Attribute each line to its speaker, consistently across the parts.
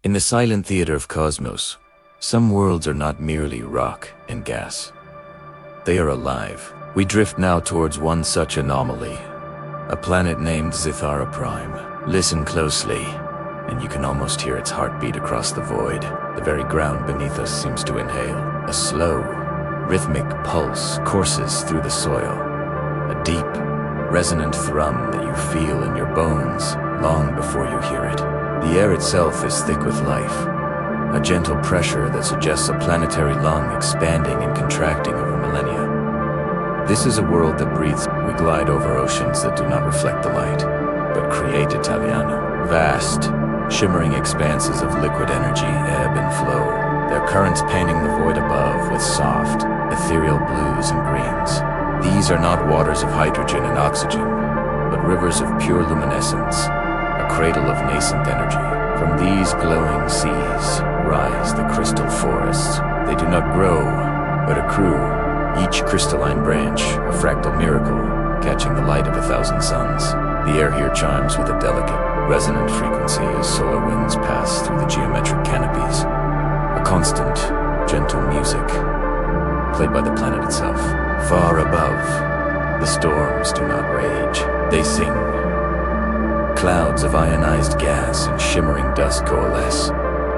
Speaker 1: In the silent theater of cosmos, some worlds are not merely rock and gas. They are alive. We drift now towards one such anomaly, a planet named Xythera-Prime. Listen closely, and you can almost hear its heartbeat across the void. The very ground beneath us seems to inhale. A slow, rhythmic pulse courses through the soil, a deep, resonant thrum that you feel in your bones long before you hear it. The air itself is thick with life, a gentle pressure that suggests a planetary lung expanding and contracting over millennia. This is a world that breathes. We glide over oceans that do not reflect the light, but create Italiano. Vast, shimmering expanses of liquid energy ebb and flow, their currents painting the void above with soft, ethereal blues and greens. These are not waters of hydrogen and oxygen, but rivers of pure luminescence, a cradle of nascent energy. From these glowing seas rise the crystal forests. They do not grow, but accrue, each crystalline branch a fractal miracle, catching the light of 1,000 suns. The air here chimes with a delicate, resonant frequency as solar winds pass through the geometric canopies. A constant, gentle music, played by the planet itself. Far above, the storms do not rage. They sing. Clouds of ionized gas and shimmering dust coalesce,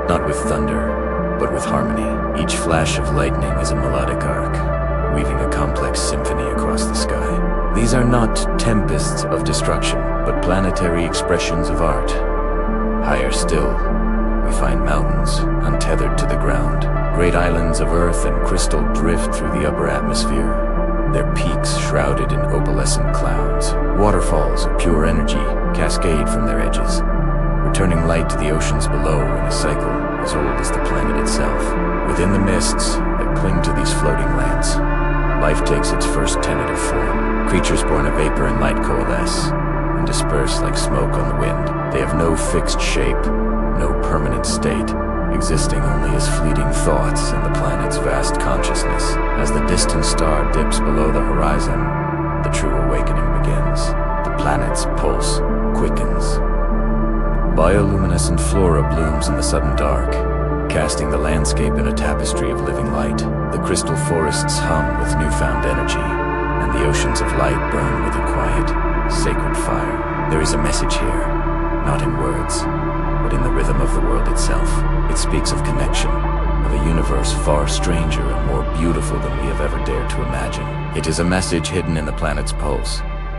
Speaker 1: not with thunder, but with harmony. Each flash of lightning is a melodic arc, weaving a complex symphony across the sky. These are not tempests of destruction, but planetary expressions of art. Higher still, we find mountains untethered to the ground. Great islands of earth and crystal drift through the upper atmosphere, their peaks shrouded in opalescent clouds. Waterfalls of pure energy cascade from their edges, returning light to the oceans below in a cycle as old as the planet itself. Within the mists that cling to these floating lands, life takes its first tentative form. Creatures born of vapor and light coalesce and disperse like smoke on the wind. They have no fixed shape, no permanent state, existing only as fleeting thoughts in the planet's vast consciousness. As the distant star dips below the horizon, the true awakening begins. The planet's pulse quickens. Bioluminescent flora blooms in the sudden dark, casting the landscape in a tapestry of living light. The crystal forests hum with newfound energy, and the oceans of light burn with a quiet, sacred fire. There is a message here, not in words, but in the rhythm of the world itself. It speaks of connection, of a universe far stranger and more beautiful than we have ever dared to imagine. It is a message hidden in the planet's pulse,